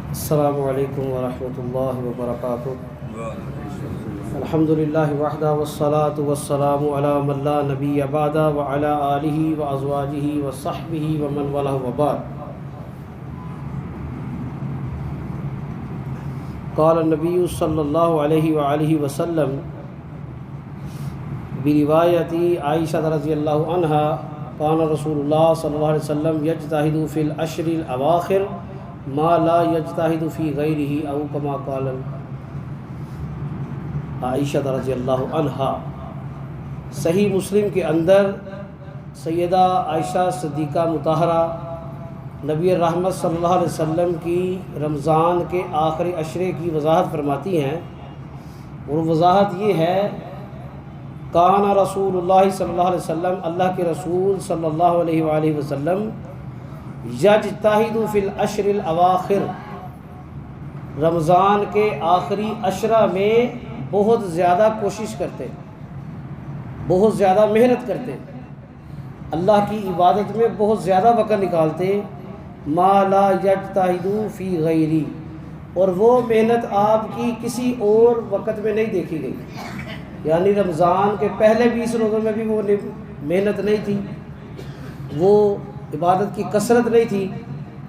السلام علیکم ورحمۃ اللہ وبرکاتہ۔ الحمد للہ وحدہ والصلاة والسلام علی من لا نبی بعدہ وعلی آلہ وازواجہ وصحبہ ومن والہ وبعد۔ قال النبی صلی اللہ علیہ وآلہ وسلم بروایت عائشہ رضی اللہ عنہا کان رسول اللہ صلی اللہ علیہ وسلم یجتہد فی العشر الاواخر ما لا یجتہد فی غیرہ او کما قال عائشہ رضی اللہ عنہا۔ صحیح مسلم کے اندر سیدہ عائشہ صدیقہ مطہرہ نبی رحمت صلی اللہ علیہ وسلم کی رمضان کے آخری عشرے کی وضاحت فرماتی ہیں، اور وضاحت یہ ہے کان رسول اللہ صلی اللہ علیہ وسلم، اللہ کے رسول صلی اللہ علیہ وآلہ وسلم یجتہد فی العشر الاواخر، رمضان کے آخری عشرہ میں بہت زیادہ کوشش کرتے، بہت زیادہ محنت کرتے، اللہ کی عبادت میں بہت زیادہ وقت نکالتے، ما لا یجتہد فی غیری، اور وہ محنت آپ کی کسی اور وقت میں نہیں دیکھی گئی۔ یعنی رمضان کے پہلے 20 روزوں میں بھی وہ محنت نہیں تھی، وہ عبادت کی کثرت نہیں تھی،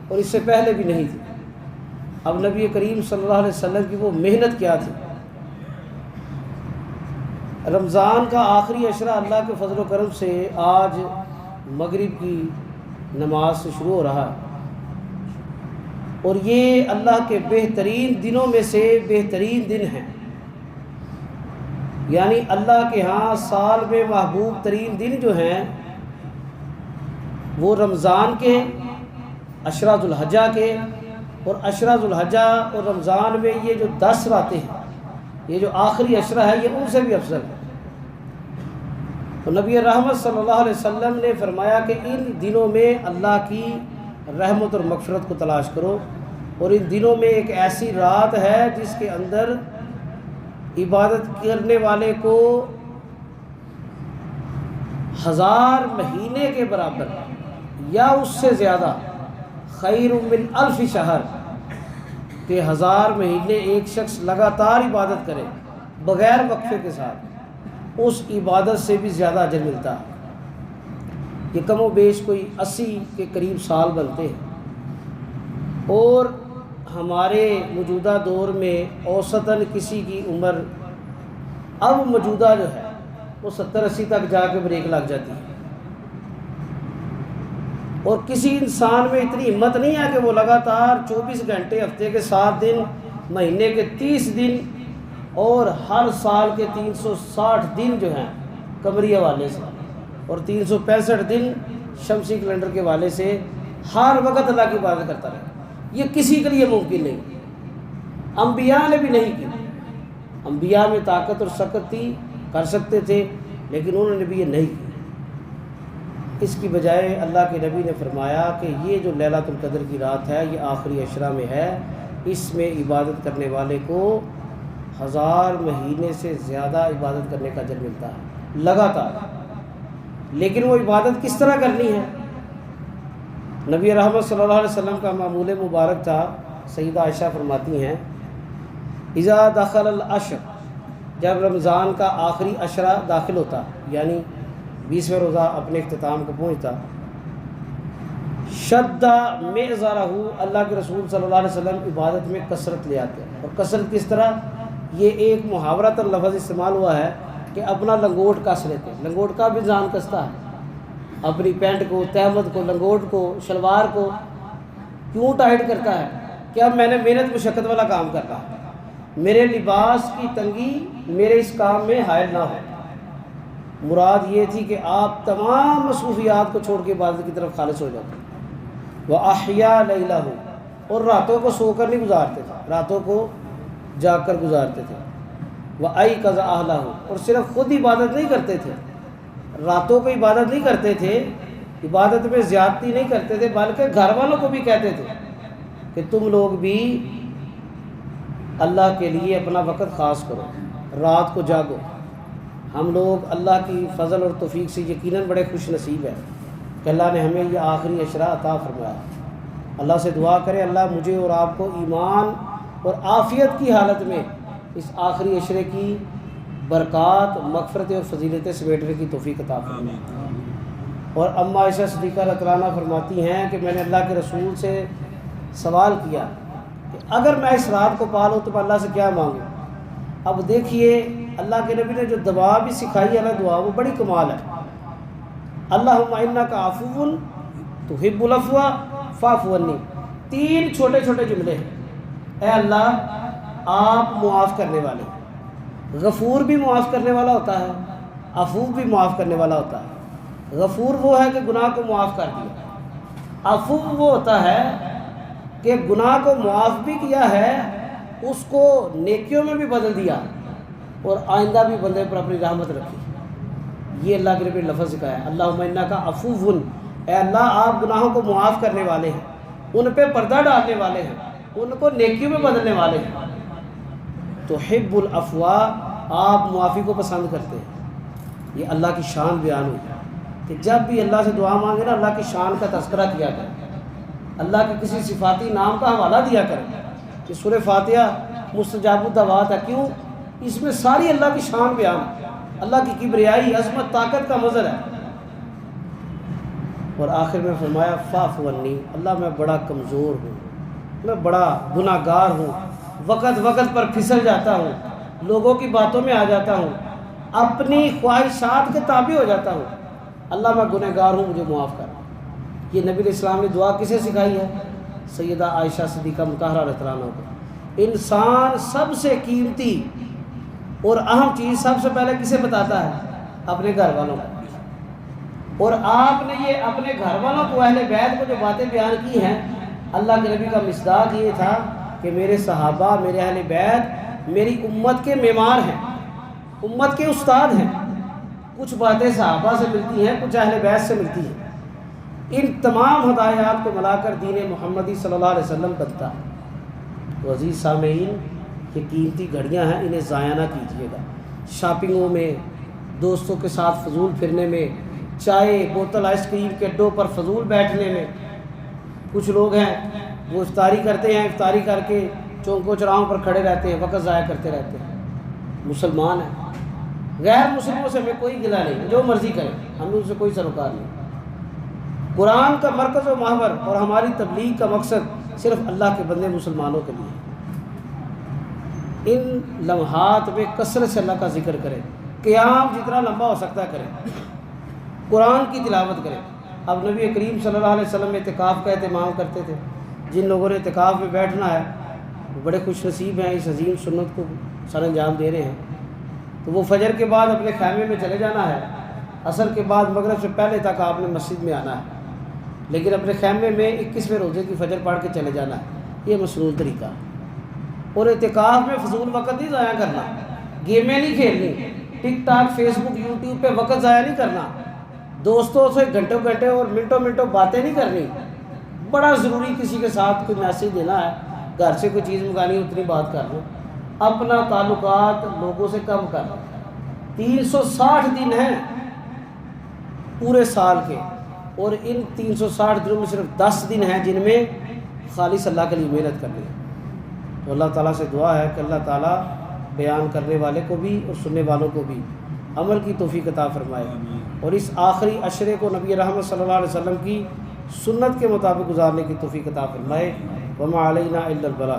اور اس سے پہلے بھی نہیں تھی۔ اب نبی کریم صلی اللہ علیہ وسلم کی وہ محنت کیا تھی؟ رمضان کا آخری عشرہ اللہ کے فضل و کرم سے آج مغرب کی نماز سے شروع ہو رہا ہے، اور یہ اللہ کے بہترین دنوں میں سے بہترین دن ہیں۔ یعنی اللہ کے ہاں سال میں محبوب ترین دن جو ہیں وہ رمضان کے، عشرہ ذو الحجہ کے، اور عشرہ ذو الحجہ اور رمضان میں یہ جو 10 راتیں ہیں، یہ جو آخری عشرہ ہے، یہ ان سے بھی افضل ہے۔ تو نبی رحمت صلی اللہ علیہ وسلم نے فرمایا کہ ان دنوں میں اللہ کی رحمت اور مغفرت کو تلاش کرو، اور ان دنوں میں ایک ایسی رات ہے جس کے اندر عبادت کرنے والے کو 1000 مہینے کے برابر یا اس سے زیادہ، خیر من 1000 شہر، کہ 1000 مہینے ایک شخص لگاتار عبادت کرے بغیر وقفے کے ساتھ، اس عبادت سے بھی زیادہ اجر ملتا ہے۔ یہ کم و بیش کوئی 80 کے قریب سال بنتے ہیں، اور ہمارے موجودہ دور میں اوسطاً کسی کی عمر اب موجودہ جو ہے وہ 70-80 تک جا کے بریک لگ جاتی ہے، اور کسی انسان میں اتنی ہمت نہیں ہے کہ وہ لگاتار 24 گھنٹے، ہفتے کے 7 دن، مہینے کے 30 دن، اور ہر سال کے 360 دن جو ہیں قمری حوالے سے، اور 365 دن شمسی کیلنڈر کے حوالے سے ہر وقت اللہ کی عبادت کرتا رہے۔ یہ کسی کے لیے ممکن نہیں، انبیاء نے بھی نہیں کی۔ انبیاء میں طاقت اور سکت تھی، کر سکتے تھے، لیکن انہوں نے بھی یہ نہیں کی۔ اس کی بجائے اللہ کے نبی نے فرمایا کہ یہ جو لیلۃ القدر کی رات ہے، یہ آخری عشرہ میں ہے، اس میں عبادت کرنے والے کو 1000 مہینے سے زیادہ عبادت کرنے کا اجر ملتا ہے لگاتار۔ لیکن وہ عبادت کس طرح کرنی ہے؟ نبی رحمت صلی اللہ علیہ وسلم کا معمول مبارک تھا۔ سیدہ عائشہ فرماتی ہیں، اذا دخل العشر، جب رمضان کا آخری عشرہ داخل ہوتا، یعنی 20واں روزہ اپنے اختتام کو پہنچتا، شد معذرہ، اللہ کے رسول صلی اللہ علیہ وسلم عبادت میں کثرت لے آتے ہیں۔ اور کثرت کس طرح؟ یہ ایک محاورۃ لفظ استعمال ہوا ہے کہ اپنا لنگوٹ کس لیتے ہیں۔ لنگوٹ کا بھی جان کستا ہے، اپنی پینٹ کو، تہمت کو، لنگوٹ کو، شلوار کو کیوں ٹائٹ کرتا ہے؟ کہ اب میں نے محنت مشقت والا کام کرنا ہے، میرے لباس کی تنگی میرے اس کام میں حائل نہ ہو۔ مراد یہ تھی کہ آپ تمام مصروفیات کو چھوڑ کے عبادت کی طرف خالص ہو جاتے ہیں۔ وَأَحْيَا لَيْلَهُ، اور راتوں کو سو کر نہیں گزارتے تھے، راتوں کو جاگ کر گزارتے تھے۔ وَأَيْقَظَ أَهْلَهُ، اور صرف خود عبادت نہیں کرتے تھے، راتوں کو عبادت نہیں کرتے تھے، عبادت میں زیادتی نہیں کرتے تھے، بلکہ گھر والوں کو بھی کہتے تھے کہ تم لوگ بھی اللہ کے لیے اپنا وقت خاص کرو، رات کو جاگو۔ ہم لوگ اللہ کی فضل اور توفیق سے یقیناً بڑے خوش نصیب ہیں کہ اللہ نے ہمیں یہ آخری عشرہ عطا فرمایا۔ اللہ سے دعا کریں اللہ مجھے اور آپ کو ایمان اور عافیت کی حالت میں اس آخری عشرے کی برکات، مغفرت اور فضیلتیں سمیٹنے کی توفیق عطا فرمائے۔ اور اماں عائشہ صدیقہ رضی اللہ عنہا فرماتی ہیں کہ میں نے اللہ کے رسول سے سوال کیا کہ اگر میں اس رات کو پا لوں تو میں اللہ سے کیا مانگوں۔ اب دیکھیے اللہ کے نبی نے جو دعا بھی سکھائی ہے نا، دعا وہ بڑی کمال ہے۔ اللہم انک عفو تحب العفو فاعف عنی، 3 چھوٹے چھوٹے جملے ہیں۔ اے اللہ آپ معاف کرنے والے، غفور بھی معاف کرنے والا ہوتا ہے، عفو بھی معاف کرنے والا ہوتا ہے۔ غفور وہ ہے کہ گناہ کو معاف کر دیا، عفو وہ ہوتا ہے کہ گناہ کو معاف بھی کیا ہے، اس کو نیکیوں میں بھی بدل دیا اور آئندہ بھی بندے پر اپنی رحمت رکھی۔ یہ اللہ کے نبی نے لفظ سکھایا ہے، اللہم انک عفو، اے اللہ آپ گناہوں کو معاف کرنے والے ہیں، ان پہ پردہ ڈالنے والے ہیں، ان کو نیکیوں میں بدلنے والے ہیں۔ تحب العفو، آپ معافی کو پسند کرتے ہیں۔ یہ اللہ کی شان بیان ہوئی کہ جب بھی اللہ سے دعا مانگے نا، اللہ کی شان کا تذکرہ کیا کرے، اللہ کے کسی صفاتی نام کا حوالہ دیا کرے۔ کہ سورہ فاتحہ مستجاب الدعوات ہے، کیوں؟ اس میں ساری اللہ کی شان بیان ہے، اللہ کی کبریائی، عظمت، طاقت کا مظہر ہے۔ اور آخر میں فرمایا فاعف عنی، اللہ میں بڑا کمزور ہوں، میں بڑا گناہ گار ہوں، وقت وقت پر پھسل جاتا ہوں، لوگوں کی باتوں میں آ جاتا ہوں، اپنی خواہشات کے تابع ہو جاتا ہوں، اللہ میں گنہ گار ہوں، مجھے معاف کر۔ یہ نبی علیہ السلام نے دعا کسے سکھائی ہے؟ سیدہ عائشہ صدیقہ مطہرہ رضی اللہ عنہا کو۔ انسان سب سے قیمتی اور اہم چیز سب سے پہلے کسے بتاتا ہے؟ اپنے گھر والوں کو۔ اور آپ نے یہ اپنے گھر والوں کو، اہل بیت کو جو باتیں بیان کی ہیں، اللہ کے نبی کا مصداق یہ تھا کہ میرے صحابہ، میرے اہل بیت میری امت کے معمار ہیں، امت کے استاد ہیں۔ کچھ باتیں صحابہ سے ملتی ہیں، کچھ اہل بیت سے ملتی ہیں۔ ان تمام ہدایات کو ملا کر دین محمدی صلی اللہ علیہ وسلم بنتا ہے۔ تو عزیز سامعین، یہ قیمتی گھڑیاں ہیں، انہیں ضائع نہ کیجیے گا۔ شاپنگوں میں، دوستوں کے ساتھ فضول پھرنے میں، چائے، بوتل آئس کریم کے اڈوں پر فضول بیٹھنے میں۔ کچھ لوگ ہیں وہ افطاری کرتے ہیں، افطاری کر کے چوکوں چوراہوں پر کھڑے رہتے ہیں، وقت ضائع کرتے رہتے ہیں۔ مسلمان ہیں، غیر مسلموں سے ہمیں کوئی گلہ نہیں، جو مرضی کریں، ہمیں ان سے کوئی سروکار نہیں۔ قرآن کا مرکز و محور اور ہماری تبلیغ کا مقصد صرف اللہ کے بندے مسلمانوں کے لیے۔ ان لمحات میں کثرت سے اللہ کا ذکر کریں، قیام جتنا لمبا ہو سکتا ہے کریں، قرآن کی تلاوت کریں۔ اب نبی کریم صلی اللہ علیہ وسلم اعتکاف کا اہتمام کرتے تھے۔ جن لوگوں نے اعتکاف میں بیٹھنا ہے وہ بڑے خوش نصیب ہیں، اس عظیم سنت کو سر انجام دے رہے ہیں۔ تو وہ فجر کے بعد اپنے خیمے میں چلے جانا ہے، عصر کے بعد مغرب سے پہلے تک آپ نے مسجد میں آنا ہے، لیکن اپنے خیمے میں 21ویں روزے کی فجر پڑھ کے چلے جانا ہے۔ یہ مسنون طریقہ ہے۔ اور اعتکاف میں فضول وقت نہیں ضائع کرنا، گیمیں نہیں کھیلنی، ٹک ٹاک، فیس بک، یوٹیوب پہ وقت ضائع نہیں کرنا، دوستوں سے گھنٹوں گھنٹے اور منٹوں باتیں نہیں کرنی۔ بڑا ضروری کسی کے ساتھ کوئی میسیج دینا ہے، گھر سے کوئی چیز منگانی ہے، اتنی بات کر لو۔ اپنا تعلقات لوگوں سے کم کر لو۔ 360 دن ہیں پورے سال کے، اور ان 360 دنوں میں صرف 10 دن ہیں جن میں خالص اللہ کے لیے محنت کرنی ہے۔ تو اللہ تعالیٰ سے دعا ہے کہ اللہ تعالیٰ بیان کرنے والے کو بھی اور سننے والوں کو بھی عمل کی توفیق عطا فرمائے، اور اس آخری عشرے کو نبی رحمت صلی اللہ علیہ وسلم کی سنت کے مطابق گزارنے کی توفیق عطا فرمائے۔ وما علینا الا البلاغ۔